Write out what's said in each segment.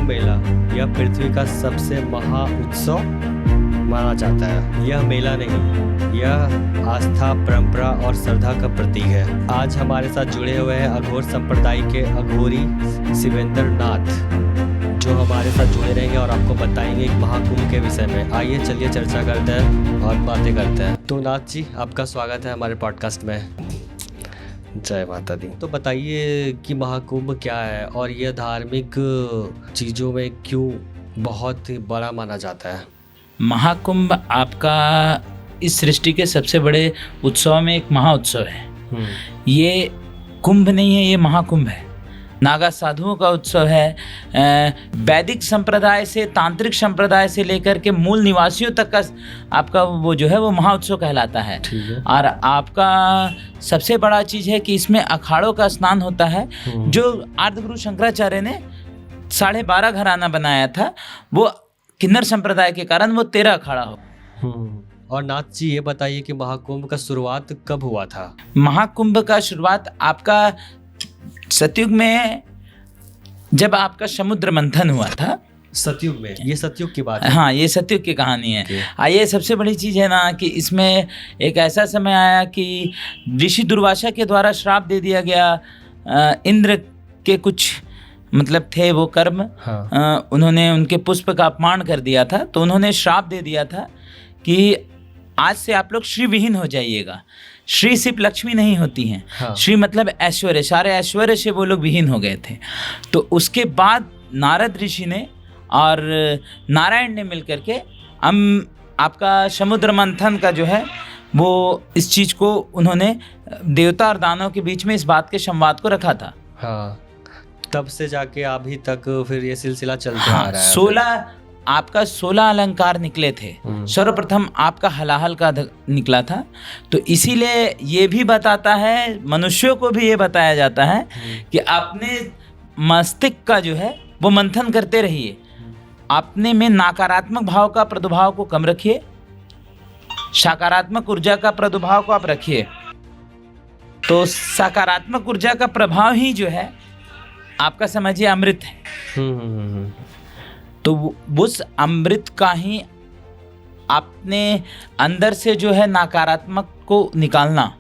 मेला यह पृथ्वी का सबसे महा उत्सव माना जाता है। यह मेला नहीं, यह आस्था, परंपरा और श्रद्धा का प्रतीक है। आज हमारे साथ जुड़े हुए हैं अघोर संप्रदाय के अघोरी शिवेंद्र नाथ, जो हमारे साथ जुड़े रहेंगे और आपको बताएंगे एक महाकुंभ के विषय में। आइए चलिए चर्चा करते हैं और बातें करते हैं। तो नाथ जी, आपका स्वागत है हमारे पॉडकास्ट में। जय माता दी। तो बताइए कि महाकुंभ क्या है और यह धार्मिक चीज़ों में क्यों बहुत बड़ा माना जाता है। महाकुंभ आपका इस सृष्टि के सबसे बड़े उत्सव में एक महाउत्सव है। ये कुंभ नहीं है, ये महाकुंभ है। नागा साधुओं का उत्सव है। वैदिक संप्रदाय से, तांत्रिक संप्रदाय से लेकर के मूल निवासियों तक का आपका वो जो है वो महाउत्सव कहलाता है। और आपका सबसे बड़ा चीज़ है कि इसमें अखाड़ों का स्नान होता है। जो आर्यगुरु शंकराचार्य ने 12.5 घराना बनाया था, वो किन्नर संप्रदाय के कारण वो 13 अखाड़ा हो। और नाथ जी, ये बताइए कि महाकुंभ का शुरुआत कब हुआ था। महाकुंभ का शुरुआत आपका सतयुग में, जब आपका समुद्र मंथन हुआ था। सतयुग में? ये सतयुग की बात है। हाँ, ये सतयुग की कहानी है। ये सबसे बड़ी चीज़ है ना कि इसमें एक ऐसा समय आया कि ऋषि दुर्वासा के द्वारा श्राप दे दिया गया। इंद्र के कुछ मतलब थे वो कर्म। उन्होंने उनके पुष्प का अपमान कर दिया था, तो उन्होंने श्राप दे दिया था कि आज से आप लोग श्री विहीन हो जाइएगा। श्री सिर्फ लक्ष्मी नहीं होती हैं। श्री मतलब ऐश्वर्य, सारे ऐश्वर्य से वो लोग विहीन हो गए थे। तो उसके बाद नारद ऋषि ने और नारायण ने मिलकर के आपका समुद्र मंथन का जो है वो इस चीज़ को उन्होंने देवता और दानव के बीच में इस बात के संवाद को रखा था। हाँ, तब से जाके अभी तक फिर ये सिलसिला चलता आ रहा है। 16 अलंकार निकले थे। सर्वप्रथम आपका हलाहल का निकला था। तो इसीलिए ये भी बताता है, मनुष्यों को भी ये बताया जाता है कि अपने मस्तिष्क का जो है वो मंथन करते रहिए। अपने में नकारात्मक भाव का प्रादुर्भाव को कम रखिए, सकारात्मक ऊर्जा का प्रादुर्भाव को आप रखिए। तो सकारात्मक ऊर्जा का प्रभाव ही जो है आपका समझिए अमृत है। तो उस अमृत का ही अपने अंदर से जो है नकारात्मक को निकालना,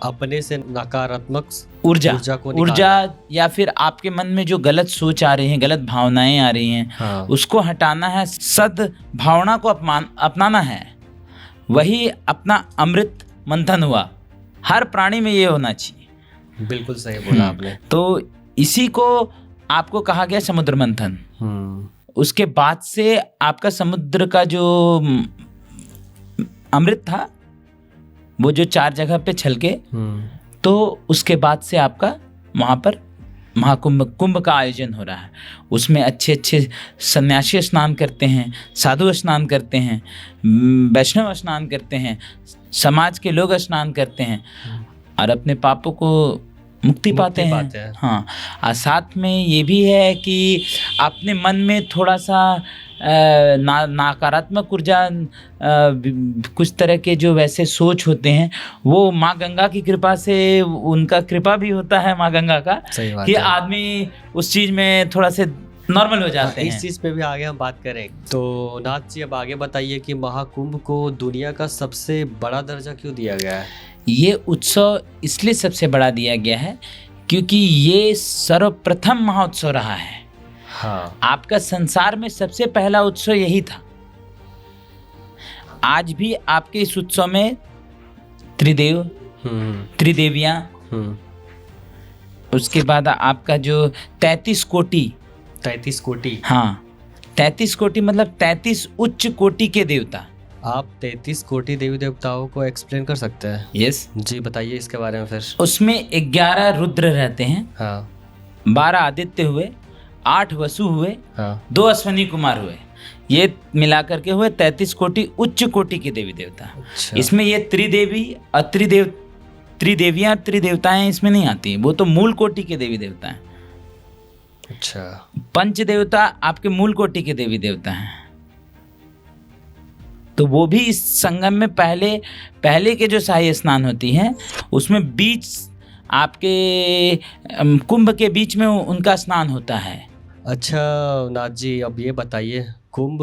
अपने से नकारात्मक ऊर्जा या फिर आपके मन में जो गलत सोच आ रही है, गलत भावनाएं आ रही हैं, उसको हटाना है। सद भावना को अपनाना है। वही अपना अमृत मंथन हुआ। हर प्राणी में ये होना चाहिए। बिल्कुल सही बोला आपने। तो इसी को आपको कहा गया समुद्र मंथन। उसके बाद से आपका समुद्र का जो अमृत था वो जो 4 जगह पे छलके, तो उसके बाद से आपका वहाँ पर कुंभ का आयोजन हो रहा है। उसमें अच्छे सन्यासी स्नान करते हैं, साधु स्नान करते हैं, वैष्णव स्नान करते हैं, समाज के लोग स्नान करते हैं और अपने पापों को मुक्ति पाते हैं। हाँ, और साथ में ये भी है कि अपने मन में थोड़ा सा नकारात्मक ऊर्जा, कुछ तरह के जो वैसे सोच होते हैं, वो माँ गंगा की कृपा से, उनका कृपा भी होता है माँ गंगा का, कि आदमी उस चीज़ में थोड़ा से नॉर्मल हो जाते हैं। इस चीज़ पे भी आगे हम बात करें। तो नाथ जी, अब आगे बताइए कि महाकुंभ को दुनिया का सबसे बड़ा दर्जा क्यों दिया गया है। ये उत्सव इसलिए सबसे बड़ा दिया गया है क्योंकि ये सर्वप्रथम महाउत्सव रहा है। आपका संसार में सबसे पहला उत्सव यही था। आज भी आपके इस उत्सव में त्रिदेवियां, उसके बाद आपका जो 33 कोटि, हाँ, 33 कोटि मतलब 33 उच्च कोटि के देवता। आप 33 कोटि देवी देवताओं को एक्सप्लेन कर सकते हैं। यस जी, बताइए इसके बारे में फिर। उसमें 11 रुद्र रहते हैं। 12 आदित्य हुए, 8 वसु हुए, 2 अश्वनी कुमार हुए। ये मिलाकर के हुए 33 कोटि उच्च कोटि के देवी देवता। इसमें ये त्रिदेवी और त्रिदेवियां, त्रिदेवताएं इसमें नहीं आती, वो तो मूल कोटि के देवी देवता हैं। पंच देवता आपके मूल कोटि के देवी देवता हैं। तो वो भी इस संगम में पहले के जो शाही स्नान होती हैं उसमें बीच आपके कुंभ के बीच में उनका स्नान होता है। अच्छा नाथ जी, अब ये बताइए, कुंभ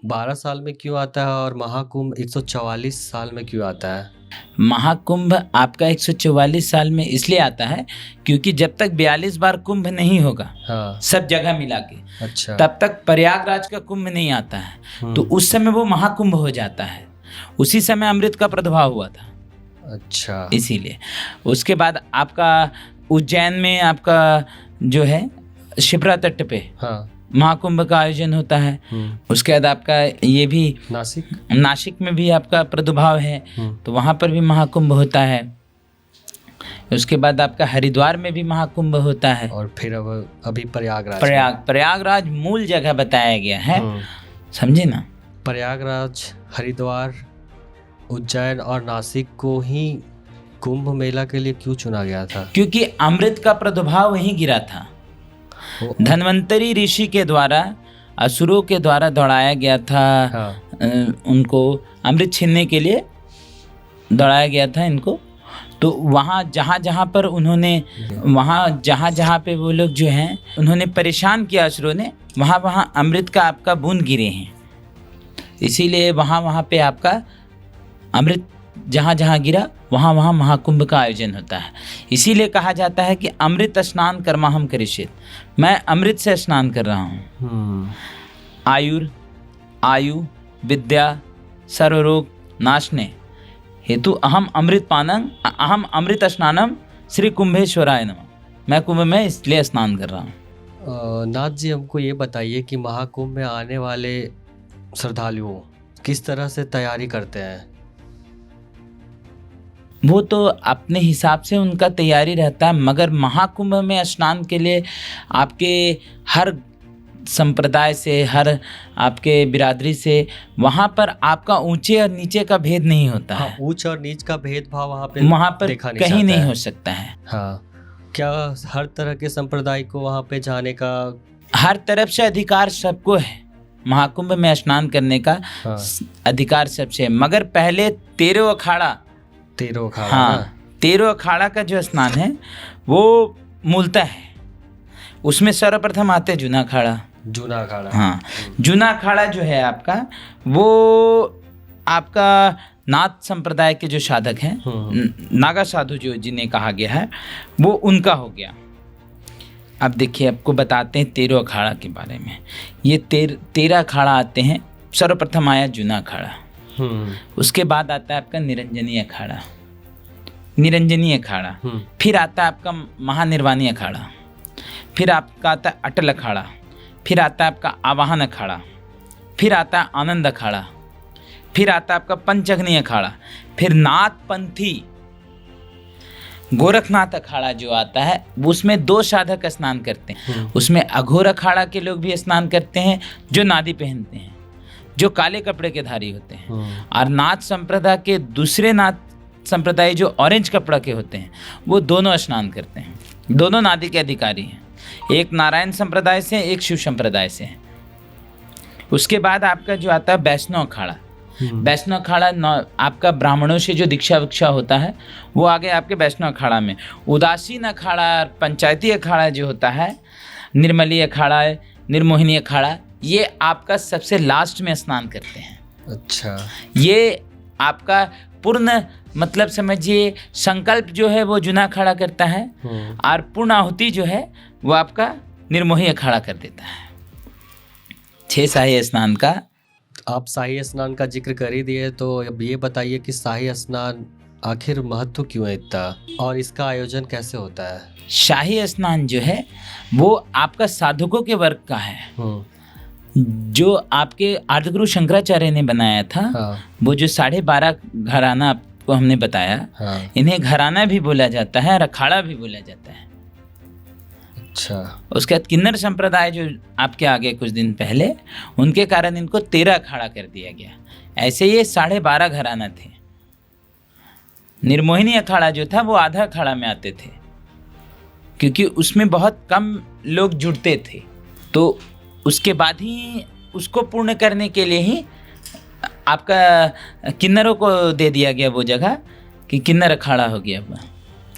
12 साल में क्यों आता है और महाकुंभ 144 साल में क्यों आता है? महाकुंभ आपका 144 साल में इसलिए आता है क्योंकि जब तक 42 बार कुंभ नहीं होगा, हाँ। सब जगह मिला के, अच्छा। तब तक प्रयागराज का कुंभ नहीं आता है। तो उस समय वो महाकुंभ हो जाता है। उसी समय अमृत का प्रादुर्भाव हुआ था। अच्छा। इसीलिए उसके बाद आपका उज्जैन में आपका जो है शिप्रा तट पे हाँ। महाकुंभ का आयोजन होता है। उसके बाद आपका ये भी नासिक में भी आपका प्रादुर्भाव है, तो वहाँ पर भी महाकुंभ होता है। उसके बाद आपका हरिद्वार में भी महाकुंभ होता है। और फिर अब अभी प्रयागराज मूल जगह बताया गया है, समझे ना। प्रयागराज, हरिद्वार, उज्जैन और नासिक को ही कुंभ मेला के लिए क्यों चुना गया था? क्योंकि अमृत का प्रादुर्भाव वहीं गिरा था। धन्वंतरी ऋषि के द्वारा असुरों के द्वारा दौड़ाया गया था। हाँ। उनको अमृत छीनने के लिए दौड़ाया गया था इनको। तो वहाँ जहाँ पर उन्होंने, वहाँ जहाँ पे वो लोग जो हैं उन्होंने परेशान किया असुरों ने, वहाँ अमृत का आपका बूंद गिरे हैं। इसीलिए वहाँ पे आपका अमृत जहाँ गिरा वहाँ महाकुंभ का आयोजन होता है। इसीलिए कहा जाता है कि अमृत स्नान कर्माहम करिष्येत्, मैं अमृत से स्नान कर रहा हूँ। आयु विद्या सर्वरोग नाशने हेतु अहम अमृत पानम अहम अमृत स्नानम श्री कुंभेश्वराय नमः, मैं कुंभ में इसलिए स्नान कर रहा हूँ। नाथ जी, हमको ये बताइए कि महाकुंभ में आने वाले श्रद्धालुओं किस तरह से तैयारी करते हैं? वो तो अपने हिसाब से उनका तैयारी रहता है, मगर महाकुंभ में स्नान के लिए आपके हर संप्रदाय से, हर आपके बिरादरी से, वहाँ पर आपका ऊंचे और नीचे का भेद नहीं होता है। ऊंच और नीच का भेदभाव वहाँ पर कहीं नहीं हो सकता है। हाँ, क्या हर तरह के संप्रदाय को वहाँ पे जाने का, हर तरफ से अधिकार सबको है। महाकुंभ में स्नान करने का अधिकार सबसे है, मगर पहले 13 अखाड़ा, हाँ, 13 अखाड़ा का जो स्नान है वो मूलतः है। उसमें सर्वप्रथम आते जूना अखाड़ा। हाँ, जूना अखाड़ा जो है आपका, वो आपका नाथ संप्रदाय के जो साधक हैं, नागा साधु जो जिन्हें कहा गया है, वो उनका हो गया। अब देखिए, आपको बताते हैं 13 अखाड़ा के बारे में। ये 13 अखाड़ा आते हैं। सर्वप्रथम आया जूना अखाड़ा, उसके बाद आता है आपका निरंजनी अखाड़ा, फिर आता है आपका महानिर्वाणी अखाड़ा, फिर आपका आता है अटल अखाड़ा, फिर आता है आपका आवाहन अखाड़ा, फिर आता है आनंद अखाड़ा, फिर आता है आपका पंचअग्नि अखाड़ा, फिर नाथपंथी गोरखनाथ अखाड़ा जो आता है, उसमें 2 साधक स्नान करते हैं। उसमें अघोर अखाड़ा के लोग भी स्नान करते हैं, जो नादी पहनते हैं, जो काले कपड़े के धारी होते हैं। और नाथ संप्रदाय के दूसरे नाथ संप्रदाय जो ऑरेंज कपड़ा के होते हैं, वो दोनों स्नान करते हैं। दोनों नादी के अधिकारी हैं, एक नारायण संप्रदाय से, एक शिव संप्रदाय से। उसके बाद आपका जो आता है वैष्णव अखाड़ा। वैष्णव अखाड़ा आपका ब्राह्मणों से जो दीक्षा विक्षा होता है, वो आगे आपके वैष्णव अखाड़ा में। उदासीन अखाड़ा, पंचायती अखाड़ा जो होता है, निर्मली अखाड़ा, निर्मोहिनी अखाड़ा, ये आपका सबसे लास्ट में स्नान करते हैं। अच्छा, ये आपका पूर्ण मतलब समझिए संकल्प जो है वो जूना अखाड़ा करता है, और पूर्ण आहुति जो है वो आपका निर्मोही अखाड़ा कर देता है। 6 शाही स्नान का। आप शाही स्नान का जिक्र कर ही दिए, तो अब ये बताइए कि शाही स्नान आखिर महत्व क्यों है इतना, और इसका आयोजन कैसे होता है? शाही स्नान जो है वो आपका साधकों के वर्ग का है, जो आपके आदिगुरु शंकराचार्य ने बनाया था। वो जो 12.5 घराना आपको हमने बताया, इन्हें घराना भी बोला जाता है और अखाड़ा भी बोला जाता है। अच्छा। उसके बाद किन्नर संप्रदाय जो आपके आगे कुछ दिन पहले, उनके कारण इनको 13 अखाड़ा कर दिया गया। ऐसे ये 12.5 घराना थे। निर्मोहिनी अखाड़ा जो था वो आधा अखाड़ा में आते थे, क्योंकि उसमें बहुत कम लोग जुड़ते थे। तो उसके बाद ही उसको पूर्ण करने के लिए ही आपका किन्नरों को दे दिया गया वो जगह, कि किन्नर अखाड़ा हो गया।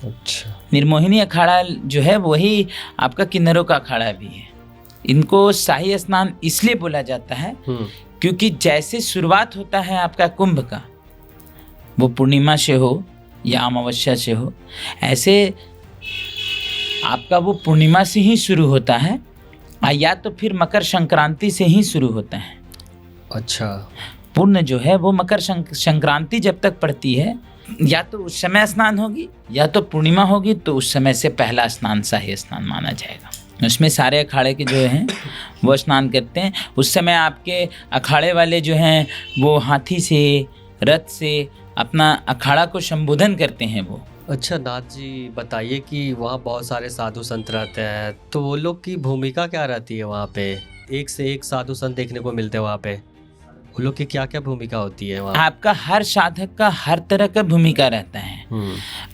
अच्छा। निर्मोहिनी अखाड़ा जो है वही आपका किन्नरों का अखाड़ा भी है। इनको शाही स्नान इसलिए बोला जाता है क्योंकि जैसे शुरुआत होता है आपका कुंभ का, वो पूर्णिमा से हो या अमावस्या से हो, ऐसे आपका वो पूर्णिमा से ही शुरू होता है या तो फिर मकर संक्रांति से ही शुरू होता है। अच्छा। पूर्ण जो है वो मकर संक्रांति जब तक पड़ती है, या तो उस समय स्नान होगी या तो पूर्णिमा होगी, तो उस समय से पहला स्नान शाही स्नान माना जाएगा। उसमें सारे अखाड़े के जो हैं वो स्नान करते हैं। उस समय आपके अखाड़े वाले जो हैं वो हाथी से, रथ से अपना अखाड़ा को संबोधन करते हैं वो। अच्छा नाथ जी, बताइए कि वहाँ बहुत सारे साधु संत रहते हैं, तो वो लोग की भूमिका क्या रहती है वहाँ पे? एक से एक साधु संत देखने को मिलते हैं वहाँ पे, वो लोग की क्या क्या भूमिका होती है वहाँ? आपका हर साधक का हर तरह का भूमिका रहता है।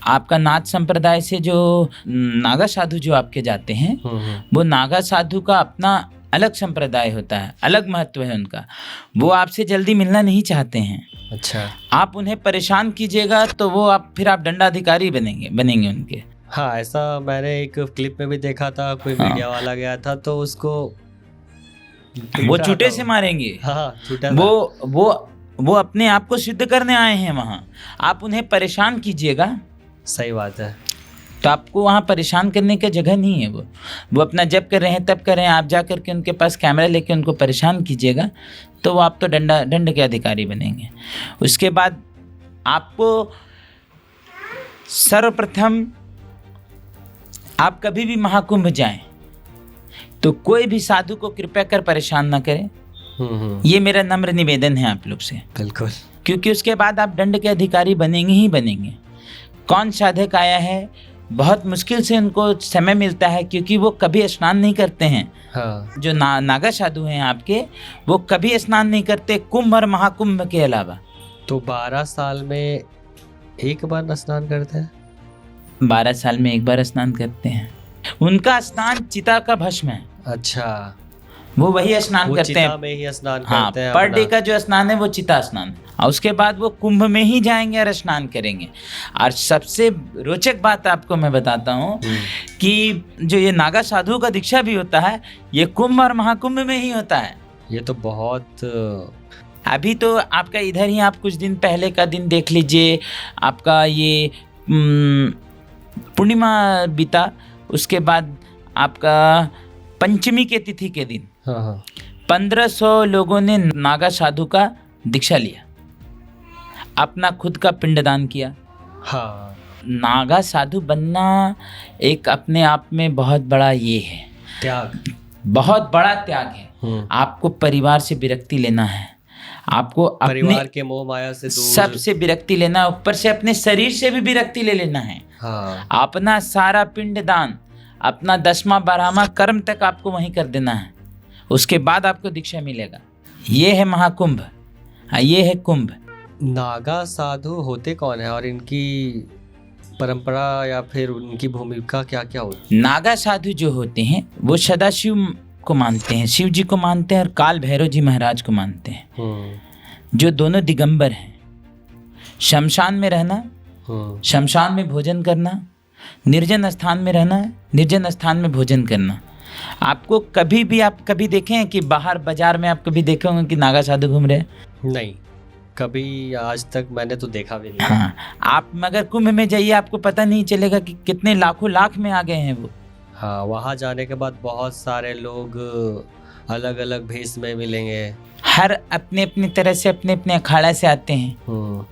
आपका नाथ संप्रदाय से जो नागा साधु जो आपके जाते हैं, वो नागा साधु का अपना अलग संप्रदाय होता है, अलग महत्व है उनका। वो आपसे जल्दी मिलना नहीं चाहते हैं। अच्छा। आप उन्हें परेशान कीजिएगा तो वो फिर आप दंडाधिकारी बनेंगे उनके। हाँ, ऐसा मैंने एक क्लिप में भी देखा था, कोई मीडिया वाला गया था तो उसको वो चूटे से मारेंगे। हाँ, चूटा। वो अपने आप को सिद्ध करने आए हैं वहाँ। आप उन्हें परेशान कीजिएगा। सही बात है। तो आपको वहाँ परेशान करने की जगह नहीं है। वो अपना जब कर रहे हैं तब कर रहे हैं। आप जा करके उनके पास कैमरा लेके उनको परेशान कीजिएगा तो वो आप तो दंड के अधिकारी बनेंगे। उसके बाद आपको सर्वप्रथम, आप कभी भी महाकुंभ जाएं तो कोई भी साधु को कृपया कर परेशान ना करें। ये मेरा नम्र निवेदन है आप लोग से। बिल्कुल। क्योंकि उसके बाद आप दंड के अधिकारी बनेंगे ही बनेंगे। कौन साधक आया है, बहुत मुश्किल से उनको समय मिलता है क्योंकि वो कभी स्नान नहीं करते हैं। हाँ। जो नागा साधु हैं आपके, वो कभी स्नान नहीं करते कुंभ और महाकुंभ के अलावा। तो 12 साल में एक बार स्नान करते हैं? 12 साल में एक बार स्नान करते हैं। उनका स्नान चिता का भस्म है। अच्छा। वो वही स्नान करते हैं। में ही स्नान हाँ, करते हैं। पर डे का जो स्नान है वो चिता स्नान है। और उसके बाद वो कुंभ में ही जाएंगे और स्नान करेंगे। और सबसे रोचक बात आपको मैं बताता हूँ कि जो ये नागा साधु का दीक्षा भी होता है, ये कुंभ और महाकुंभ में ही होता है। ये तो बहुत। अभी तो आपका इधर ही आप कुछ दिन पहले का दिन देख लीजिए, आपका ये पूर्णिमा बीता, उसके बाद आपका पंचमी के तिथि के दिन 1500 लोगों ने नागा साधु का दीक्षा लिया, अपना खुद का पिंडदान किया। हाँ। नागा साधु बनना एक अपने आप में बहुत बड़ा ये है त्याग, बहुत बड़ा त्याग है। आपको परिवार से विरक्ति लेना है, आपको परिवार के मोह माया से दूर, सबसे विरक्ति लेना, ऊपर से अपने शरीर से भी विरक्ति ले लेना है। हाँ। अपना सारा पिंडदान, अपना 10वां 12वां कर्म तक आपको वहीं कर देना है। उसके बाद आपको दीक्षा मिलेगा। ये है महाकुंभ, ये है कुंभ। नागा साधु होते कौन है और इनकी परंपरा या फिर उनकी भूमिका क्या क्या होती है? नागा साधु जो होते हैं वो सदाशिव को मानते हैं, शिव जी को मानते हैं और काल भैरव जी महाराज को मानते हैं, जो दोनों दिगंबर हैं। शमशान में रहना, शमशान में भोजन करना, निर्जन स्थान में रहना, निर्जन स्थान में भोजन करना। आपको कभी भी, आप कभी देखे हैं कि बाहर बाजार में आप कभी देखे होंगे कि नागा साधु घूम रहे हैं? नहीं, कभी आज तक मैंने तो देखा भी नहीं। हाँ, आप मगर कुंभ में जाइए, आपको पता नहीं चलेगा कि कितने लाखों लाख में आ गए हैं वो। हाँ, वहाँ जाने के बाद बहुत सारे लोग अलग अलग भेष में मिलेंगे। हर अपने अपने तरह से अपने अपने अखाड़ा से आते हैं।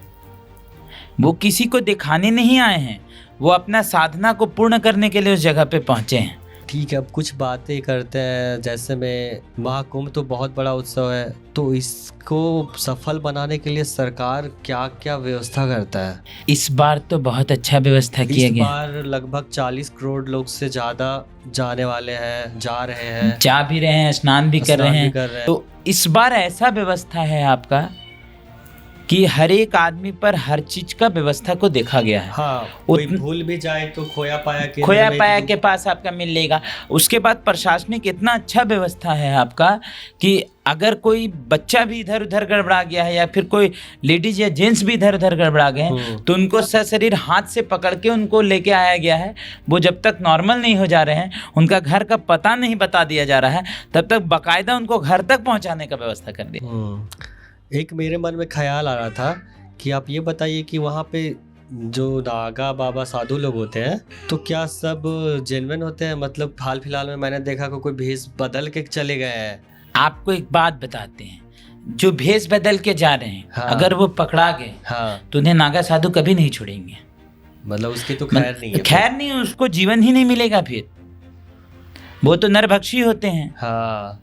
वो किसी को दिखाने नहीं आए हैं, वो अपना साधना को पूर्ण करने के लिए उस जगह पे पहुंचे हैं। ठीक है, अब कुछ बातें करते हैं। जैसे में महाकुंभ तो बहुत बड़ा उत्सव है, तो इसको सफल बनाने के लिए सरकार क्या क्या व्यवस्था करता है? इस बार तो बहुत अच्छा व्यवस्था किया गया। इस बार लगभग 40 करोड़ लोग से ज्यादा जाने वाले हैं, जा रहे हैं, जा भी रहे हैं, स्नान भी कर रहे हैं। तो इस बार ऐसा व्यवस्था है आपका कि हर एक आदमी पर हर चीज का व्यवस्था को देखा गया है। हाँ, कोई भूल भी जाए तो खोया पाया के पास आपका मिल लेगा। उसके बाद प्रशासनिक इतना अच्छा व्यवस्था है आपका कि अगर कोई बच्चा भी इधर उधर गड़बड़ा गया है या फिर कोई लेडीज या जेंट्स भी इधर उधर गड़बड़ा गए हैं तो उनको सशरीर हाथ से पकड़ के उनको लेके आया गया है। वो जब तक नॉर्मल नहीं हो जा रहे हैं, उनका घर का पता नहीं बता दिया जा रहा है, तब तक बाकायदा उनको घर तक पहुंचाने का व्यवस्था कर दी। एक मेरे मन में ख्याल आ रहा था कि आप ये बताइए कि वहाँ पे जो नागा बाबा साधु लोग होते हैं तो क्या सब जेन्युइन होते हैं? मतलब हाल फिलहाल में मैंने देखा कोई भेष बदल के चले गए हैं। आपको एक बात बताते हैं, जो भेष बदल के जा रहे हैं, हाँ, अगर वो पकड़ा गए तो उन्हें नागा साधु कभी नहीं छोड़ेंगे। मतलब उसकी तो खैर नहीं है। खैर नहीं, उसको जीवन ही नहीं मिलेगा। फिर वो तो नरभक्षी होते हैं। हाँ,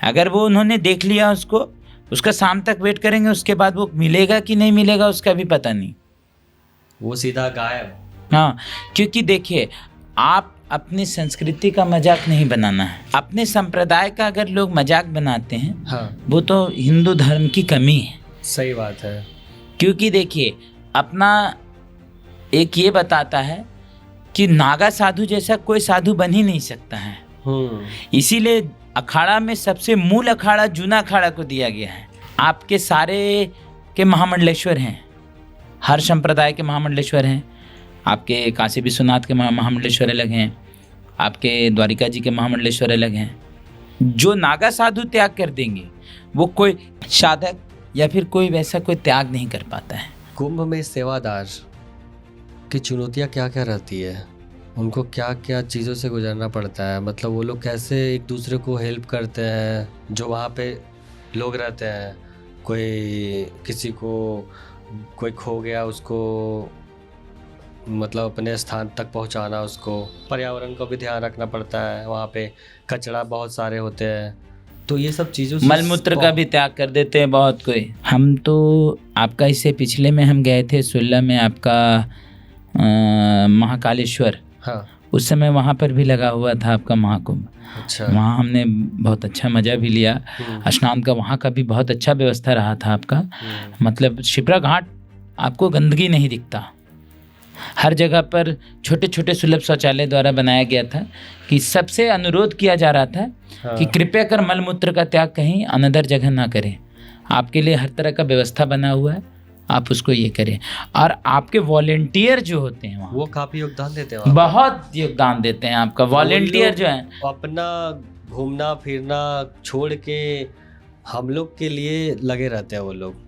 अगर वो उन्होंने देख लिया उसका शाम तक वेट करेंगे, उसके बाद वो मिलेगा कि नहीं मिलेगा उसका भी पता नहीं, वो सीधा गायब। हाँ, क्योंकि देखिए, आप अपनी संस्कृति का मजाक नहीं बनाना है। अपने संप्रदाय का अगर लोग मजाक बनाते हैं, हाँ, वो तो हिंदू धर्म की कमी है। सही बात है। क्योंकि देखिए, अपना एक ये बताता है कि नागा साधु जैसा कोई साधु बन ही नहीं सकता है। इसीलिए अखाड़ा में सबसे मूल अखाड़ा जूना अखाड़ा को दिया गया है। आपके सारे के महामंडलेश्वर हैं, हर संप्रदाय के महामंडलेश्वर हैं। आपके काशी विश्वनाथ के महामंडलेश्वर अलग हैं, आपके द्वारिका जी के महामंडलेश्वर अलग हैं। जो नागा साधु त्याग कर देंगे, वो कोई साधक या फिर कोई वैसा कोई त्याग नहीं कर पाता है। कुंभ में सेवादार की चुनौतियाँ क्या क्या रहती है? उनको क्या क्या चीज़ों से गुजरना पड़ता है? मतलब वो लोग कैसे एक दूसरे को हेल्प करते हैं जो वहाँ पे लोग रहते हैं? कोई किसी को कोई खो गया, उसको मतलब अपने स्थान तक पहुँचाना, उसको पर्यावरण को भी ध्यान रखना पड़ता है। वहाँ पे कचरा बहुत सारे होते हैं, तो ये सब चीज़ों से मलमूत्र का भी त्याग कर देते हैं बहुत कोई। हम तो आपका इससे पिछले में हम गए थे 16 में आपका महाकालेश्वर। हाँ, उस समय वहाँ पर भी लगा हुआ था आपका महाकुंभ। अच्छा। वहाँ हमने बहुत अच्छा मज़ा भी लिया। स्नान का वहाँ का भी बहुत अच्छा व्यवस्था रहा था आपका। मतलब शिप्रा घाट आपको गंदगी नहीं दिखता। हर जगह पर छोटे छोटे सुलभ शौचालय द्वारा बनाया गया था कि सबसे अनुरोध किया जा रहा था कि कृपया कर मलमूत्र का त्याग कहीं अनदर जगह ना करें। आपके लिए हर तरह का व्यवस्था बना हुआ है, आप उसको ये करें। और आपके वॉलेंटियर जो होते हैं वहाँ, वो काफ़ी योगदान देते हैं, बहुत योगदान देते हैं। आपका वॉलेंटियर जो है अपना घूमना फिरना छोड़ के हम लोग के लिए लगे रहते हैं। वो लोग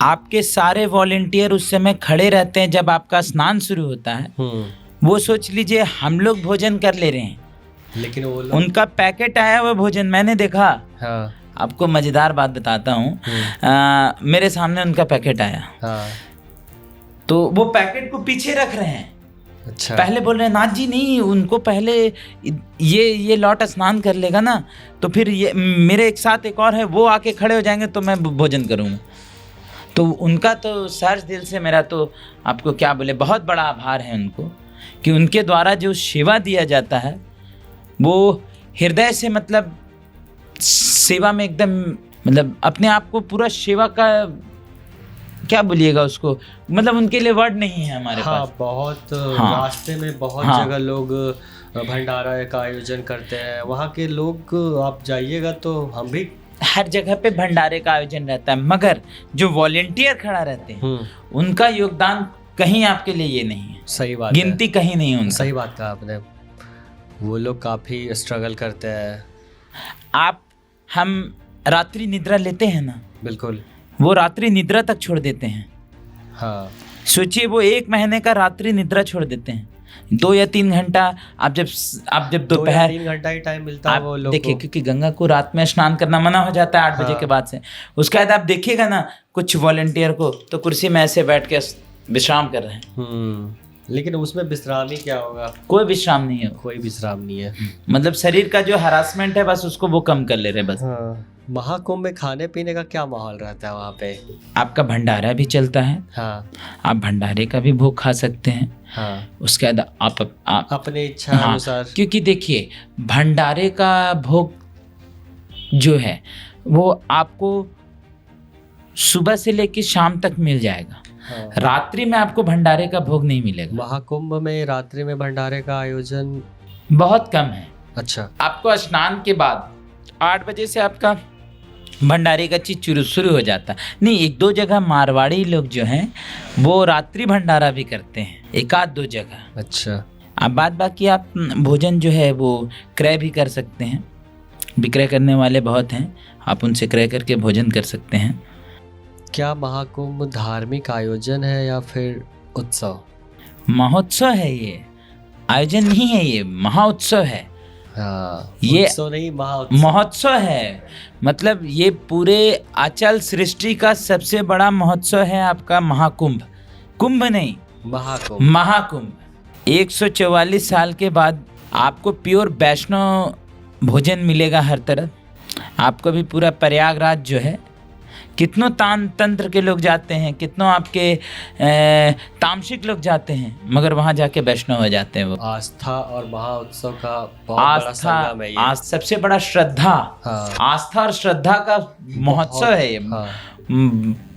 आपके सारे वॉलेंटियर उस समय खड़े रहते हैं जब आपका स्नान शुरू होता है। वो सोच लीजिए हम लोग भोजन कर ले रहे हैं, लेकिन वो लोग उनका पैकेट आया हुआ भोजन मैंने देखा। हाँ। आपको मज़ेदार बात बताता हूँ, मेरे सामने उनका पैकेट आया। हाँ। तो वो पैकेट को पीछे रख रहे हैं। अच्छा। पहले बोल रहे हैं नाथ जी नहीं, उनको पहले ये लौट स्नान कर लेगा ना, तो फिर ये मेरे एक साथ एक और है, वो आके खड़े हो जाएंगे तो मैं भोजन करूँगा। तो उनका तो सर दिल से मेरा तो आपको क्या बोले, बहुत बड़ा आभार है उनको कि उनके द्वारा जो सेवा दिया जाता है वो हृदय से, मतलब सेवा में एकदम, मतलब अपने आप को पूरा सेवा का क्या बोलिएगा उसको, मतलब उनके लिए वर्ड नहीं है हमारे पास। बहुत रास्ते में बहुत जगह लोग भंडारा का आयोजन करते हैं। वहाँ के लोग आप जाइएगा तो हम भी हर जगह पे भंडारे का आयोजन रहता है, मगर जो वॉलेंटियर खड़ा रहते हैं उनका योगदान कहीं आपके लिए ये नहीं है। सही बात, गिनती कहीं नहीं है उनका। सही बात कहा आपने। वो लोग काफ़ी स्ट्रगल करते हैं। हम रात्रि निद्रा लेते हैं ना, बिल्कुल, वो रात्रि निद्रा तक छोड़ देते हैं। हाँ, सोचिए वो 1 महीने का रात्रि निद्रा छोड़ देते हैं। 2 या 3 घंटा आप जब दोपहर 3 घंटा ही टाइम मिलता है वो लोग देखिए, क्योंकि गंगा को रात में स्नान करना मना हो जाता है 8 बजे के बाद से। उसके बाद आप देखिएगा ना कुछ वॉलंटियर को तो कुर्सी में ऐसे बैठ के विश्राम कर रहे हैं। लेकिन उसमें विश्राम ही क्या होगा? कोई विश्राम नहीं है, कोई विश्राम नहीं है। मतलब शरीर का जो हरासमेंट है बस उसको वो कम कर ले रहे बस। महाकुंभ में खाने पीने का क्या माहौल रहता है वहाँ पे? आपका भंडारा भी चलता है। हाँ, आप भंडारे का भी भोग खा सकते हैं। हाँ, उसके बाद आप अपने इच्छा अनुसार। क्योंकि देखिए भंडारे का भोग जो है वो आपको सुबह से लेकर शाम तक मिल जाएगा। हाँ। रात्रि में आपको भंडारे का भोग नहीं मिलेगा। महाकुंभ में रात्रि में भंडारे का आयोजन बहुत कम है। अच्छा। आपको स्नान के बाद 8 बजे से आपका भंडारे का चीज शुरू हो जाता है। नहीं, 1-2 जगह मारवाड़ी लोग जो हैं वो रात्रि भंडारा भी करते हैं, 1-2 जगह। अच्छा। अब बाकी आप भोजन जो है वो क्रय भी कर सकते हैं, विक्रय करने वाले बहुत हैं, आप उनसे क्रय करके भोजन कर सकते हैं। क्या महाकुंभ धार्मिक आयोजन है या फिर उत्सव? महोत्सव है ये, आयोजन नहीं है, ये महाउत्सव है। हाँ, ये उत्सव नहीं महाउत्सव। महोत्सव है, मतलब ये पूरे अचल सृष्टि का सबसे बड़ा महोत्सव है आपका महाकुंभ। कुंभ नहीं, महाकुंभ। महाकुंभ। 144 साल के बाद आपको प्योर वैष्णव भोजन मिलेगा हर तरफ। आपको भी पूरा प्रयागराज जो है, कितनों तंत्र के लोग जाते हैं, कितनों आपके तामसिक लोग जाते हैं, मगर वहाँ जाके वैष्णव हो जाते हैं वो। आस्था और महाउत्सव का बहुत बड़ा संगम है ये। सबसे बड़ा श्रद्धा। हाँ। आस्था और श्रद्धा का महोत्सव है ये। हाँ।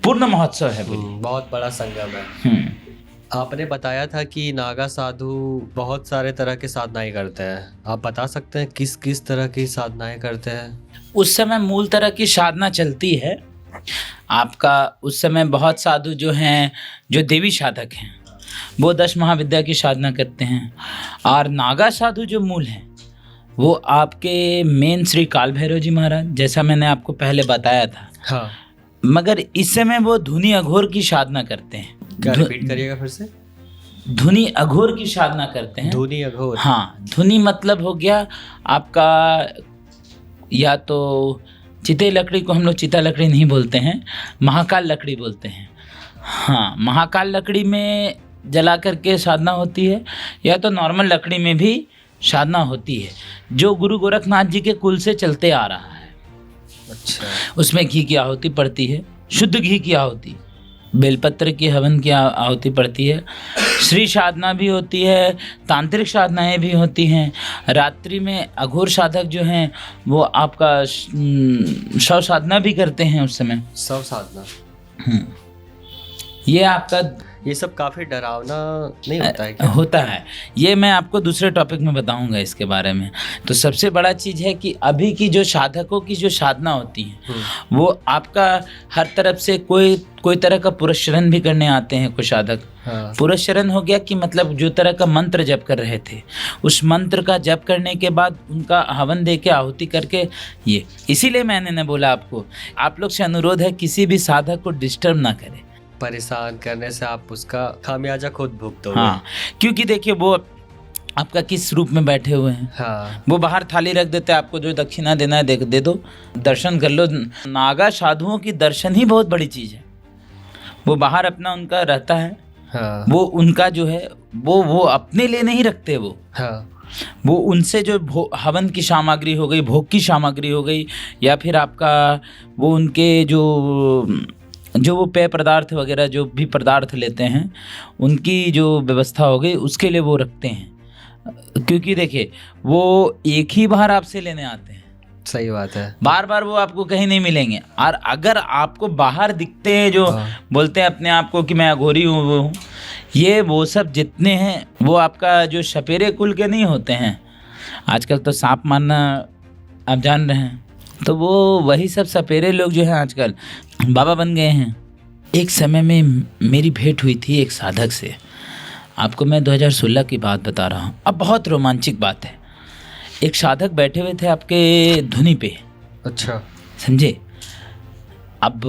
पूर्ण महोत्सव है बोलिए। बहुत बड़ा संगम है। आपने बताया था कि नागा साधु बहुत सारे तरह की साधनाएं करते हैं, आप बता सकते हैं किस किस तरह की साधनाएं करते हैं? उस समय मूल तरह की साधना चलती है आपका। उस समय बहुत साधु जो हैं, जो देवी साधक हैं, वो 10 महाविद्या की साधना करते हैं। और नागा साधु जो मूल हैं वो आपके मेन श्री काल भैरव जी महाराज, जैसा मैंने आपको पहले बताया था। हाँ। मगर इस समय वो धुनी अघोर की साधना करते हैं। क्या रिपीट करिएगा फिर से? धुनी अघोर की साधना करते हैं। धुनी अघोर? हाँ, धुनी मतलब हो गया आपका, या तो चिते लकड़ी को हम लोग चिता लकड़ी नहीं बोलते हैं, महाकाल लकड़ी बोलते हैं। हाँ, महाकाल लकड़ी में जला करके साधना होती है, या तो नॉर्मल लकड़ी में भी साधना होती है, जो गुरु गोरखनाथ जी के कुल से चलते आ रहा है। अच्छा। उसमें घी की आहुति पड़ती है, शुद्ध घी की आहुति, बेलपत्र की हवन की आहुति पड़ती है, श्री साधना भी होती है, तांत्रिक साधनाएं भी होती हैं। रात्रि में अघोर साधक जो हैं वो आपका शव साधना भी करते हैं उस समय। शव साधना? ये आपका, ये सब काफी डरावना नहीं होता है क्या? होता है, ये मैं आपको दूसरे टॉपिक में बताऊंगा इसके बारे में। तो सबसे बड़ा चीज़ है कि अभी की जो साधकों की जो साधना होती है वो आपका हर तरफ से कोई तरह का पुरस्चरण भी करने आते हैं कुछ साधक। हाँ। पुरस्चरण हो गया कि मतलब जो तरह का मंत्र जप कर रहे थे, उस मंत्र का जप करने के बाद उनका हवन दे के आहुति करके, ये इसीलिए मैंने न बोला आपको, आप लोग से अनुरोध है किसी भी साधक को डिस्टर्ब ना करें। परेशान करने से आप उसका खामियाजा खुद भुगतोगे। हाँ, क्योंकि देखिए वो आपका किस रूप में बैठे हुए हैं। हाँ। वो बाहर थाली रख देते हैं, आपको जो दक्षिणा देना है दे दो, दर्शन कर लो। नागा साधुओं की दर्शन ही बहुत बड़ी चीज़ है। वो बाहर अपना उनका रहता है। हाँ। वो उनका जो है वो अपने लिए नहीं रखते वो। हाँ। वो उनसे जो हवन की सामग्री हो गई, भोग की सामग्री हो गई, या फिर आपका वो उनके जो वो पेय पदार्थ वगैरह जो भी पदार्थ लेते हैं, उनकी जो व्यवस्था हो गई उसके लिए वो रखते हैं। क्योंकि देखिए वो एक ही बार आपसे लेने आते हैं। सही बात है। बार बार वो आपको कहीं नहीं मिलेंगे। और अगर आपको बाहर दिखते हैं जो बोलते हैं अपने आप को कि मैं अघोरी हूँ, वो हूँ, ये वो सब जितने हैं वो आपका जो सपेरे कुल के नहीं होते हैं। आजकल तो सांप मारना आप जान रहे हैं, तो वो वही सब सपेरे लोग जो हैं आजकल बाबा बन गए हैं। एक समय में मेरी भेंट हुई थी एक साधक से, आपको मैं 2016 की बात बता रहा हूँ। अब बहुत रोमांचक बात है। एक साधक बैठे हुए थे आपके धुनी पे। अच्छा। समझे? अब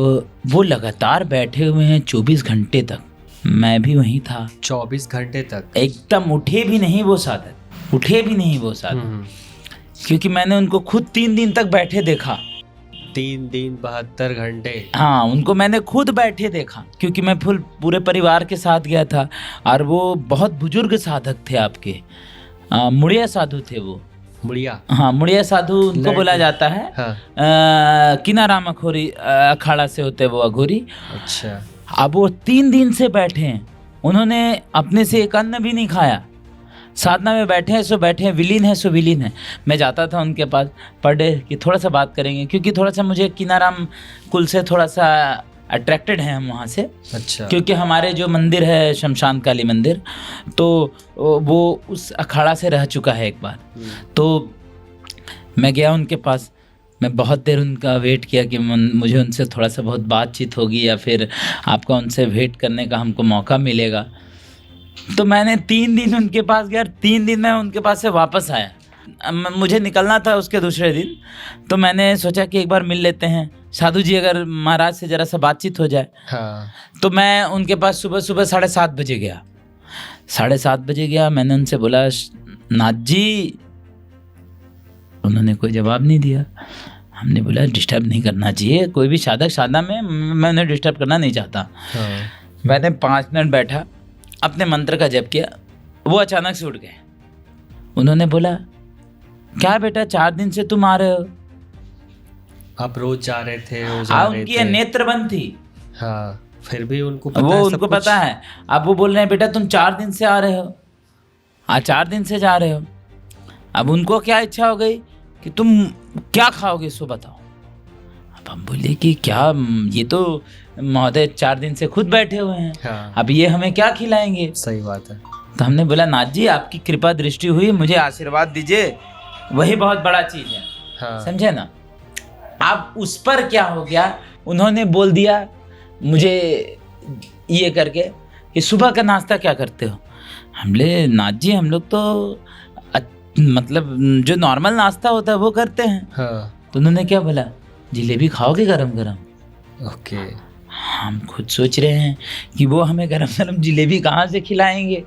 वो लगातार बैठे हुए हैं 24 घंटे तक। मैं भी वहीं था। 24 घंटे तक? एकदम उठे भी नहीं वो साधक, उठे भी नहीं वो साधक। क्योंकि मैंने उनको खुद 3 दिन तक बैठे देखा। 3 दिन 72 घंटे? हाँ, उनको मैंने खुद बैठे देखा, क्योंकि मैं पूरे परिवार के साथ गया था। और वो बहुत बुजुर्ग साधक थे आपके, मुड़िया साधु थे वो। मुड़िया? हाँ, मुड़िया साधु उनको बोला जाता है। हाँ। किनाराम अघोरी अखाड़ा से होते वो अघोरी। अच्छा। अब वो 3 दिन से बैठे हैं, उन्होंने अपने से एक अन्न भी नहीं खाया। साधना में बैठे हैं सो बैठे हैं, विलीन है सो विलीन है। मैं जाता था उनके पास पर डे कि थोड़ा सा बात करेंगे, क्योंकि थोड़ा सा मुझे किनाराम कुल से थोड़ा सा अट्रैक्टेड हैं हम वहाँ से, अच्छा। क्योंकि हमारे जो मंदिर है शमशान काली मंदिर, तो वो उस अखाड़ा से रह चुका है एक बार। तो मैं गया उनके पास, मैं बहुत देर उनका वेट किया कि मुझे उनसे थोड़ा सा बहुत बातचीत होगी या फिर आपका उनसे भेंट करने का हमको मौका मिलेगा। तो मैंने 3 दिन उनके पास गया, 3 दिन में उनके पास से वापस आया। मुझे निकलना था उसके दूसरे दिन, तो मैंने सोचा कि एक बार मिल लेते हैं साधु जी, अगर महाराज से ज़रा सा बातचीत हो जाए। हाँ। तो मैं उनके पास सुबह 7:30 बजे गया। 7:30 बजे गया, मैंने उनसे बोला नाथ जी, उन्होंने कोई जवाब नहीं दिया। हमने बोला डिस्टर्ब नहीं करना चाहिए, कोई भी साधक साधना में मैं उन्हें डिस्टर्ब करना नहीं चाहता। हाँ। मैंने 5 मिनट बैठा, अपने मंत्र का जप किया, वो अचानक से उठ गए। उन्होंने बोला क्या बेटा 4 दिन से तुम आ रहे हो? आप रोज जा रहे थे, रोज आ रहे उनकी थे। नेत्र बंद थी। हाँ, फिर भी उनको पता वो है सब उनको कुछ? पता है। अब वो बोल रहे हैं बेटा तुम 4 दिन से आ रहे हो, 4 दिन से जा रहे हो। अब उनको क्या इच्छा हो गई कि तुम क्या खाओगे सो बताओ। अब हम बोले कि क्या, ये तो महोदय 4 दिन से खुद बैठे हुए हैं, हाँ। अब ये हमें क्या खिलाएंगे? सही बात है। तो हमने बोला नाथ जी आपकी कृपा दृष्टि हुई, मुझे आशीर्वाद दीजिए, वही बहुत बड़ा चीज है। हाँ। समझे ना? अब उस पर क्या हो गया, उन्होंने बोल दिया मुझे ये करके कि सुबह का नाश्ता क्या करते हो? हमले नाथ जी हम लोग तो मतलब जो नॉर्मल नाश्ता होता है वो करते हैं। हाँ। तो उन्होंने क्या बोला, जलेबी खाओगे गरम गरम? ओके। हम खुद सोच रहे हैं कि वो हमें गरम गरम जलेबी कहाँ से खिलाएंगे।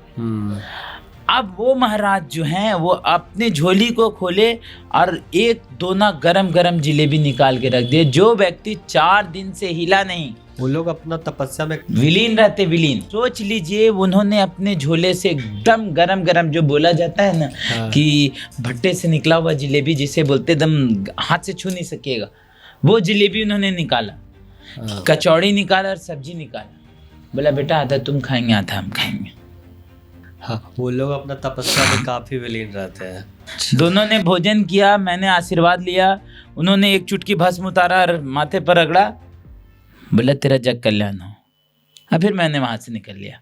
अब वो महाराज जो हैं वो अपनी झोली को खोले और 1 दोना गरम गरम जलेबी निकाल के रख दिए। जो व्यक्ति 4 दिन से हिला नहीं, वो लोग अपना तपस्या में विलीन रहते, विलीन। सोच लीजिए उन्होंने अपने झोले से एकदम गरम गरम, जो बोला जाता है ना हाँ। कि भट्टे से निकला हुआ जलेबी जिसे बोलते, एकदम हाथ से छू नहीं सकेगा, वो जलेबी उन्होंने निकाला। हाँ। कचौड़ी निकाला और सब्जी निकाला। बोला बेटा आधा तुम खाएंगे आधा हम खाएंगे। हाँ, वो लोग अपना तपस्या में काफी विलीन रहते हैं। दोनों ने भोजन किया, मैंने आशीर्वाद लिया। उन्होंने एक चुटकी भस्म उतारा और माथे पर रगड़ा, बोला तेरा जग कल्याण हो। और फिर मैंने वहां से निकल लिया।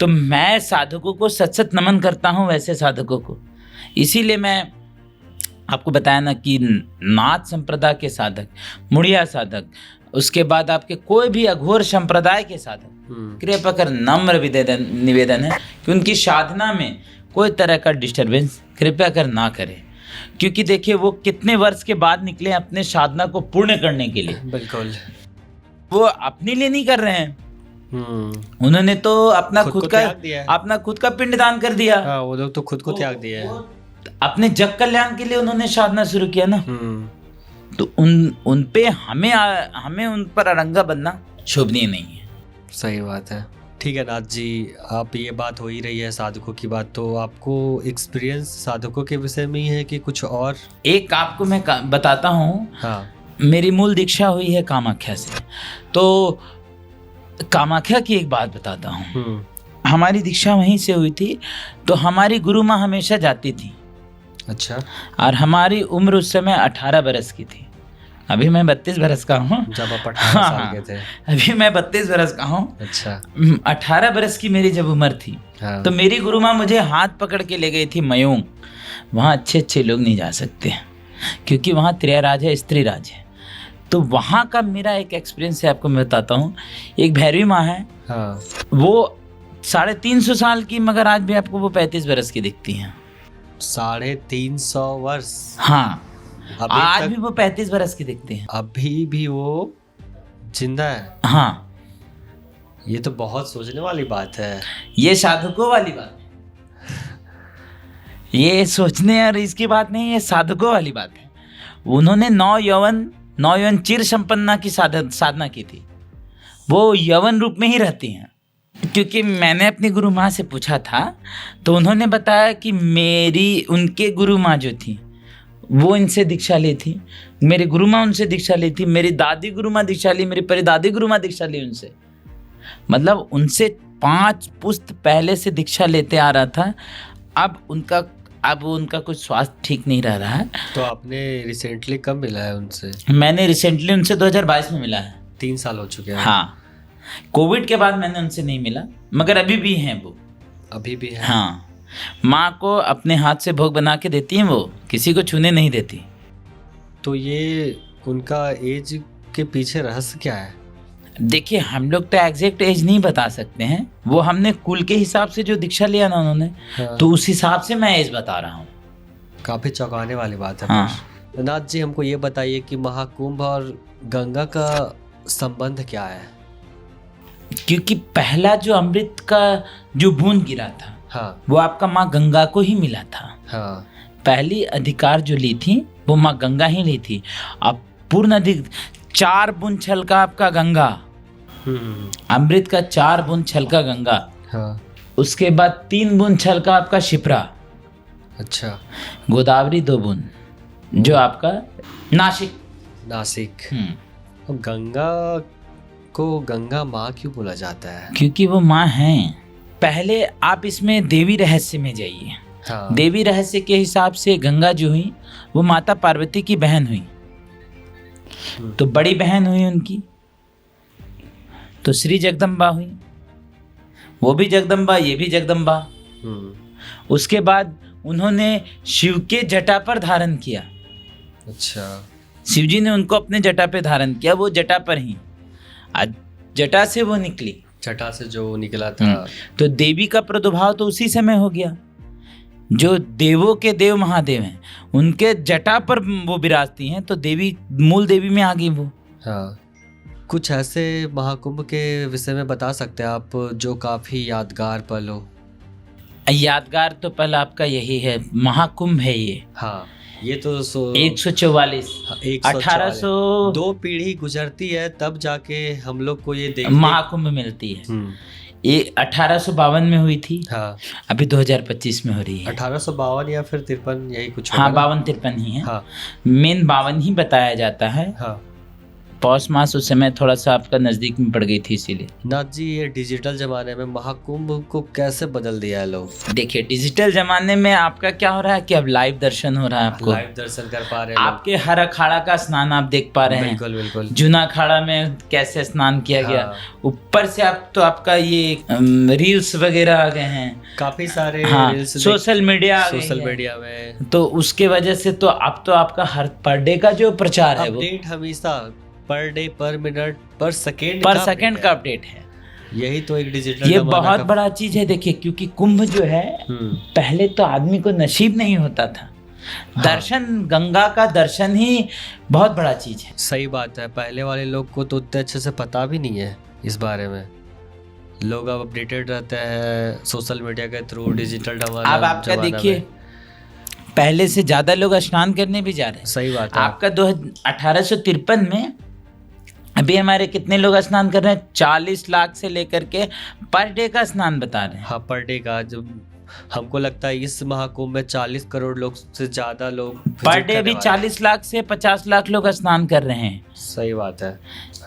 तो मैं साधकों को सच सच नमन करता हूँ, वैसे साधकों को। इसीलिए मैं आपको बताया ना कि नाथ संप्रदाय के साधक, मुड़िया साधक, उसके बाद आपके कोई भी अघोर संप्रदाय के साधक, कृपया कर नम्र निवेदन है कि उनकी साधना में कोई तरह का डिस्टरबेंस कृपया कर ना करें। क्योंकि देखिए वो कितने वर्ष के बाद निकले अपने साधना को पूर्ण करने के लिए। बिल्कुल। वो अपने लिए नहीं कर रहे हैं, उन्होंने तो अपना खुद का पिंडदान कर दिया। हाँ, वो लोग तो खुद को त्याग दिया है। अपने जग कल्याण के लिए उन्होंने साधना शुरू किया ना। तो उन पे हमें उन पर अड़ंगा बनना शोभनीय नहीं है। सही बात है। ठीक है नाथ जी, आप ये बात हो ही रही है साधकों की बात, तो आपको एक्सपीरियंस साधकों के विषय में ही है कि कुछ और? एक आपको मैं बताता हूँ। हाँ। मेरी मूल दीक्षा हुई है कामाख्या से, तो कामाख्या की एक बात बताता हूँ। हमारी दीक्षा वहीं से हुई थी, तो हमारी गुरु माँ हमेशा जाती थी। अच्छा। और हमारी उम्र उस समय 18 बरस की थी। अभी मैं 32 बरस का हूँ। जब आप 18 साल के थे? अभी मैं 32 बरस का हूँ। अच्छा। 18 बरस की मेरी जब उम्र थी, हाँ। तो मेरी गुरु माँ मुझे हाथ पकड़ के ले गई थी मयूं। वहाँ अच्छे लोग नहीं जा सकते, क्योंकि वहाँ त्रिराज है, स्त्री राज है। तो वहाँ का मेरा एक एक्सपीरियंस है, आपको मैं बताता हूँ। एक भैरवी माँ है। हाँ। वो 350 साल की, मगर आज भी आपको वो 35 बरस की दिखती हैं। 350 वर्ष? हाँ, आज भी वो 35 बरस की दिखती हैं। अभी भी वो जिंदा है? हाँ। ये तो बहुत सोचने वाली बात है। ये साधकों वाली बात है, ये सोचने और इसकी बात नहीं, ये साधकों वाली बात है। उन्होंने 9 यौवन चिर संपन्ना की साधना की थी। वो यौवन रूप में ही रहती हैं। क्योंकि मैंने अपनी गुरु माँ से पूछा था, तो उन्होंने बताया कि उनके गुरु माँ जो थी वो इनसे दीक्षा ली थी, मेरी गुरु माँ उनसे दीक्षा ली थी, मेरी दादी गुरु माँ दीक्षा ली, मेरी परिदादी गुरु माँ दीक्षा ली उनसे। मतलब उनसे 5 पुश्त पहले से दीक्षा लेते आ रहा था। अब उनका कुछ स्वास्थ्य ठीक नहीं रह रहा है। तो आपने रिसेंटली कब मिला है उनसे? मैंने रिसेंटली उनसे 2022 में मिला है। 3 साल हो चुके हैं। हाँ, कोविड के बाद मैंने उनसे नहीं मिला, मगर अभी भी हैं वो। अभी भी है। हाँ, माँ को अपने हाथ से भोग बना के देती हैं, वो किसी को छूने नहीं देती। तो ये उनका एज के पीछे रहस्य क्या है? देखिए, हम लोग तो एग्जैक्ट एज नहीं बता सकते हैं, वो हमने कुल के हिसाब से जो दीक्षा लिया ना उन्होंने, हाँ। तो उस हिसाब से मैं एज बता रहा हूँ। काफी चौंकाने वाली बात है। हाँ। नाथ जी, हमको ये बताइए कि महाकुंभ और गंगा का संबंध क्या है? क्योंकि पहला जो अमृत का जो बूंद गिरा था, हाँ वो आपका माँ गंगा को ही मिला था। हाँ पहली अधिकार जो ली थी वो माँ गंगा ही ली थी। अब पूर्ण अधिक 4 बूंद छलका आपका गंगा, अमृत का 4 बूंद छलका गंगा। हाँ। उसके बाद 3 बूंद छलका आपका शिप्रा। अच्छा। गोदावरी 2 बूंद, जो आपका नासिक। अब गंगा को गंगा माँ क्यों बोला जाता है? क्योंकि वो माँ हैं। पहले आप इसमें देवी रहस्य में जाइए। हाँ। देवी रहस्य के हिसाब से गंगा जो हुई वो माता पार्वती की बहन हुई, तो बड़ी बहन हुई उनकी, तो श्री जगदम्बा हुई। वो भी जगदम्बा, ये भी जगदम्बा। उसके बाद उन्होंने शिव के जटा पर धारण किया। अच्छा। शिव जी ने उनको अपने जटा पे धारण किया, वो जटा पर ही, आज जटा से वो निकली। जटा से जो निकला था। तो देवी का प्रादुर्भाव तो उसी समय हो गया। जो देवों के देव महादेव हैं, उनके जटा पर वो विराजती हैं, तो देवी मूल देवी में आ गई वो। हाँ। कुछ ऐसे महाकुंभ के विषय में बता सकते हैं आप जो काफी यादगार पल हो? यादगार तो पल आपका यही है, महाकुंभ है ये। हाँ, ये तो 144 1800 2 पीढ़ी गुजरती है तब जाके हम लोग को ये महाकुंभ मिलती है। ये 1852 में हुई थी। हाँ। अभी 2025 में हो रही है। 1852 या फिर 53, यही कुछ। हाँ, 52-53 ही है। हाँ। मेन 52 ही बताया जाता है। हाँ। पौष मास उस समय थोड़ा सा आपका नजदीक में पड़ गई थी, इसीलिए। नाथ जी, ये डिजिटल जमाने में महाकुंभ को कैसे बदल दिया है लोग? देखिए, डिजिटल जमाने में आपका क्या हो रहा है कि अब लाइव दर्शन हो रहा है। आपको लाइव दर्शन कर पा रहे हैं। आपके हर अखाड़ा का स्नान आप देख पा रहे हैं। बिल्कुल बिल्कुल। जूना अखाड़ा में कैसे स्नान किया गया। ऊपर से आप तो आपका ये रील्स वगैरह आ गए हैं, काफी सारे। हाँ, सोशल मीडिया में, तो उसके वजह से तो अब तो आपका हर पर डे का जो प्रचार है, अपडेट हमेशा पर डे, पर मिनट, पर सेकेंड का अपडेट है। यही तो एक डिजिटल, ये बहुत बड़ा चीज है। देखिए, क्योंकि कुंभ जो है, पहले तो आदमी को नसीब नहीं होता था। हाँ। दर्शन, गंगा का दर्शन ही बहुत बड़ा चीज है। सही बात है। पहले वाले लोग को तो उतने अच्छे से पता भी नहीं है इस बारे में। लोग अब अपडेटेड रहते हैं सोशल मीडिया के थ्रू, डिजिटल जमाना। अब आपका देखिए, पहले से ज्यादा लोग स्नान करने भी जा रहे हैं। सही बात है। आपका 1853 में अभी हमारे कितने लोग स्नान कर रहे हैं? 40 लाख से लेकर के पर डे का स्नान बता रहे हैं। हाँ, पर डे का। जब हमको लगता है इस महाकुंभ में 40 करोड़ लोग से ज्यादा लोग पर डे भी 40 लाख से 50 लाख लोग स्नान कर रहे हैं। सही बात है।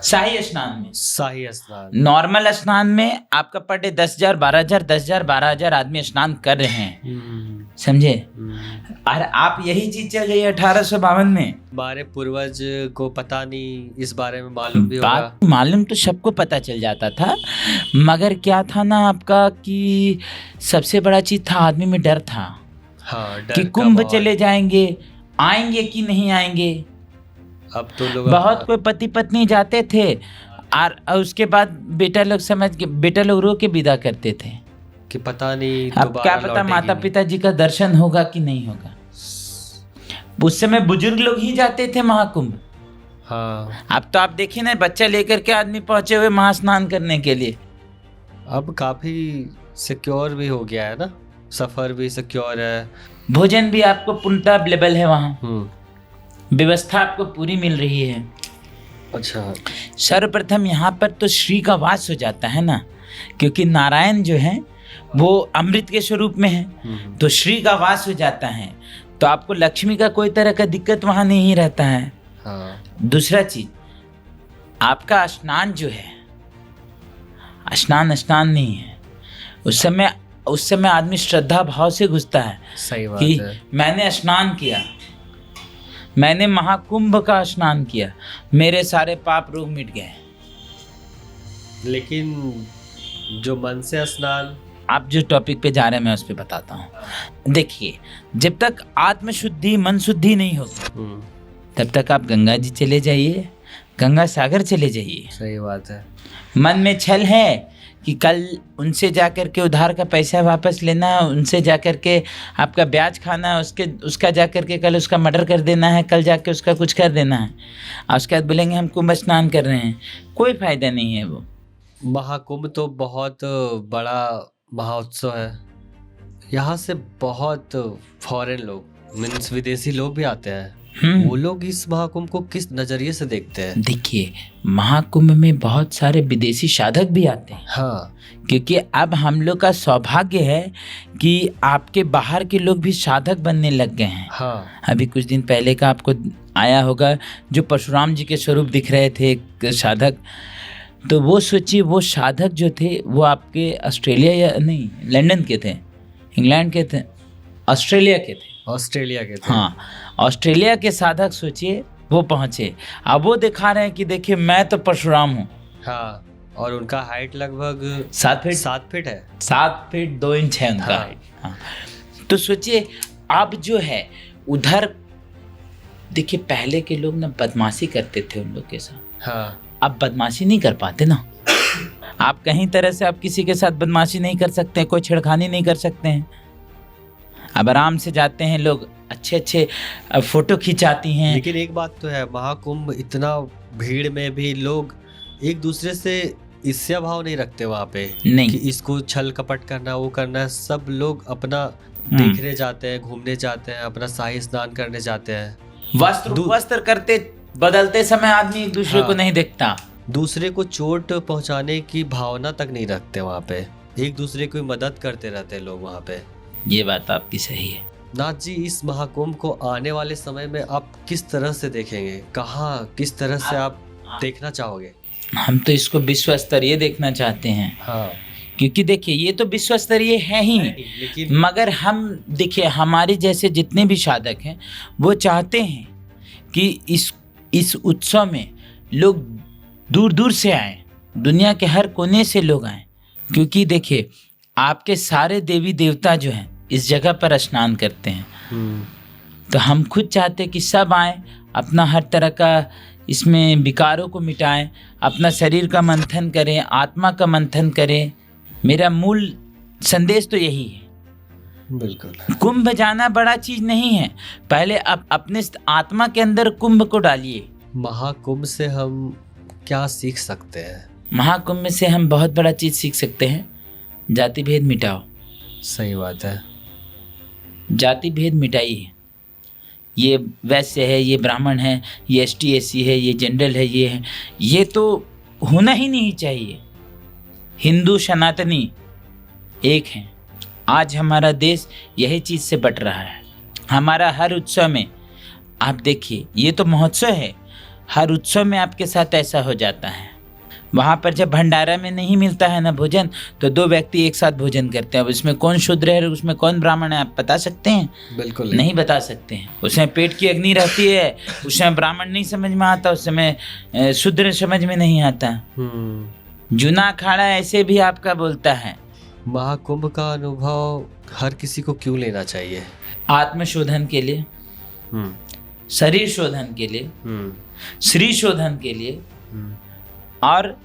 शाही स्नान में, शाही स्नान, नॉर्मल स्नान में आपका पर डे 10,000 12,000 10,000 12,000 आदमी स्नान कर रहे हैं, समझे? और आप यही चीज चल गई 1852 में। हमारे पूर्वज को पता नहीं, इस बारे में मालूम भी होगा। मालूम तो सबको पता चल जाता था, मगर क्या था ना आपका कि सबसे बड़ा चीज था, आदमी में डर था। हाँ, डर कि कुंभ चले जाएंगे, आएंगे कि नहीं आएंगे। अब तो लोग बहुत कोई पति पत्नी जाते थे और उसके बाद बेटा लोग रो के विदा करते थे कि पता नहीं अब क्या पता माता पिता जी का दर्शन होगा कि नहीं होगा। उस समय बुजुर्ग लोग ही जाते थे महाकुंभ। हाँ। अब तो आप देखिए ना, बच्चा लेकर के आदमी पहुंचे हुए महास्नान करने के लिए। अब काफी सिक्योर भी हो गया है ना, सफर भी सिक्योर है, भोजन भी आपको पूर्णतः अवेलेबल है वहाँ, व्यवस्था आपको पूरी मिल रही है। अच्छा। सर्वप्रथम यहाँ पर तो श्री का वास हो जाता है ना, क्योंकि नारायण जो है वो अमृत के स्वरूप में है, तो श्री का वास हो जाता है, तो आपको लक्ष्मी का कोई तरह का दिक्कत वहाँ नहीं रहता है। हाँ। दूसरा चीज, आपका स्नान जो है, स्नान नहीं है। उस समय आदमी श्रद्धा भाव से घुसता है। सही बात कि है। मैंने स्नान किया, मैंने महाकुंभ का स्नान किया, मेरे सारे पाप रोग मिट गए। लेकिन जो मन से स्नान, आप जो टॉपिक पे जा रहे हैं मैं उस पे बताता हूँ। देखिए, जब तक आत्म शुद्धि मन शुद्धि नहीं होगी तब तक आप गंगा जी चले जाइए, गंगा सागर चले जाइए। सही बात है। मन में छल है कि कल उनसे जाकर के उधार का पैसा वापस लेना है, उनसे जाकर के आपका ब्याज खाना है, उसका जाकर के कल उसका मर्डर कर देना है, कल जाके उसका कुछ कर देना है, और उसके बाद बोलेंगे हम कुंभ स्नान कर रहे हैं। कोई फायदा नहीं है। वो महाकुंभ तो बहुत बड़ा महोत्सव है। यहाँ से बहुत फॉरेन लोग, मीन्स विदेशी लोग भी आते हैं। वो लोग इस महाकुंभ को किस नजरिए से देखते हैं? देखिए, महाकुंभ में बहुत सारे विदेशी साधक भी आते हैं। हाँ, क्योंकि अब हम लोग का सौभाग्य है कि आपके बाहर के लोग भी साधक बनने लग गए हैं। हाँ। अभी कुछ दिन पहले का आपको आया होगा, जो परशुराम जी के स्वरूप दिख रहे थे एक साधक, तो वो सोचिए, वो साधक जो थे वो आपके ऑस्ट्रेलिया या नहीं लंदन के थे, इंग्लैंड के थे, ऑस्ट्रेलिया के थे। ऑस्ट्रेलिया के थे। हाँ, ऑस्ट्रेलिया के साधक सोचिए वो पहुँचे। अब वो दिखा रहे हैं कि देखिए मैं तो परशुराम हूँ। हाँ, और उनका हाइट लगभग 7 फीट 7 फीट है। 7 फीट 2 इंच है उनका हाइट। हाँ। तो सोचिए अब जो है उधर, देखिए पहले के लोग ना बदमाशी करते थे उन लोग के साथ। हाँ। अब बदमाशी नहीं कर पाते ना। आप कहीं तरह से आप किसी के साथ बदमाशी नहीं कर सकते, कोई छेड़खानी नहीं कर सकते हैं। अब आराम से जाते हैं लोग, अच्छे अच्छे फोटो खिंचाती हैं। लेकिन एक बात तो है, महाकुंभ इतना भीड़ में भी लोग एक दूसरे से ईर्ष्या भाव नहीं रखते वहाँ पे नहीं कि इसको छल कपट करना, वो करना है। सब लोग अपना देखने जाते हैं, घूमने जाते हैं, अपना शाही स्नान करने जाते हैं। वस्त्र करते बदलते समय आदमी एक दूसरे को नहीं देखता। दूसरे को चोट पहुंचाने की भावना तक नहीं रखते वहाँ पे। एक दूसरे की मदद करते रहते हैं लोग वहाँ पे। ये बात आपकी सही है। नाथ जी, इस महाकुंभ को आने वाले समय में आप किस तरह से देखेंगे? कहाँ, किस तरह से आप देखना चाहोगे? हम तो इसको विश्व स्तरीय देखना चाहते हैं। हाँ, क्योंकि देखिए ये तो विश्व स्तरीय है ही, लेकिन मगर हम देखिए हमारे जैसे जितने भी साधक हैं वो चाहते हैं कि इस उत्सव में लोग दूर दूर से आएं, दुनिया के हर कोने से लोग आएं। क्योंकि देखिए आपके सारे देवी देवता जो हैं इस जगह पर स्नान करते हैं। तो हम खुद चाहते हैं कि सब आएं, अपना हर तरह का इसमें विकारों को मिटाएं, अपना शरीर का मंथन करें, आत्मा का मंथन करें। मेरा मूल संदेश तो यही है। बिल्कुल। कुंभ जाना बड़ा चीज नहीं है, पहले आप अपने आत्मा के अंदर कुंभ को डालिए। महाकुंभ से हम क्या सीख सकते हैं? महाकुंभ से हम बहुत बड़ा चीज सीख सकते हैं। जाति भेद मिटाओ। सही बात है। जाति भेद मिटाइए। ये वैश्य है, ये ब्राह्मण है, ये ST SC है, ये जनरल है, ये है, ये तो होना ही नहीं चाहिए। हिंदू सनातनी एक हैं। आज हमारा देश यही चीज़ से बट रहा है। हमारा हर उत्सव में आप देखिए, ये तो महोत्सव है, हर उत्सव में आपके साथ ऐसा हो जाता है। वहाँ पर जब भंडारा में नहीं मिलता है ना भोजन, तो 2 व्यक्ति एक साथ भोजन करते हैं। अब उसमें कौन शूद्र है, उसमें कौन ब्राह्मण है, आप बता सकते हैं? बिल्कुल नहीं बता सकते हैं। उसमें पेट की अग्नि रहती है, उस समय ब्राह्मण नहीं समझ में आता, उस समय शूद्र समझ में नहीं आता। जूना अखाड़ा ऐसे भी आपका बोलता है। महाकुंभ का अनुभव हर किसी को क्यों लेना चाहिए? आत्मशोधन के लिए, शरीर शोधन के लिए, श्री शोधन के लिए, और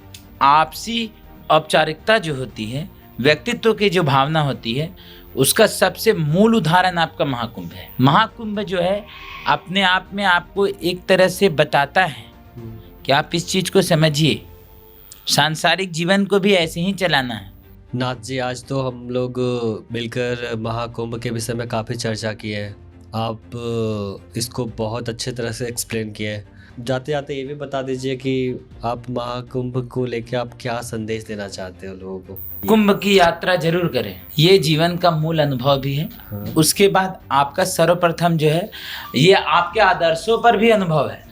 आपसी औपचारिकता जो होती है, व्यक्तित्व की जो भावना होती है, उसका सबसे मूल उदाहरण आपका महाकुंभ है। महाकुंभ जो है अपने आप में आपको एक तरह से बताता है कि आप इस चीज को समझिए, सांसारिक जीवन को भी ऐसे ही चलाना है। नाथ जी, आज तो हम लोग मिलकर महाकुंभ के विषय में काफ़ी चर्चा की है। आप इसको बहुत अच्छे तरह से एक्सप्लेन किए। जाते जाते ये भी बता दीजिए कि आप महाकुंभ को लेकर आप क्या संदेश देना चाहते हो लोगों को? कुंभ की यात्रा जरूर करें, ये जीवन का मूल अनुभव भी है। उसके बाद आपका सर्वप्रथम जो है, ये आपके आदर्शों पर भी अनुभव है,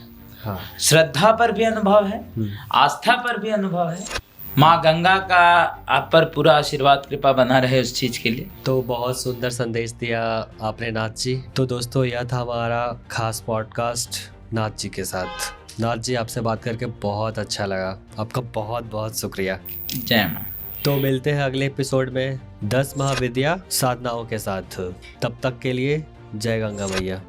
श्रद्धा पर भी अनुभव है, आस्था पर भी अनुभव है। माँ गंगा का आप पर पूरा आशीर्वाद कृपा बना रहे उस चीज के लिए। तो बहुत सुंदर संदेश दिया आपने नाथ जी। तो दोस्तों, यह था हमारा खास पॉडकास्ट नाथ जी के साथ। नाथ जी, आपसे बात करके बहुत अच्छा लगा। आपका बहुत बहुत शुक्रिया। जय माँ। तो मिलते हैं अगले एपिसोड में 10 महाविद्या साधनाओं के साथ। तब तक के लिए जय गंगा मैया।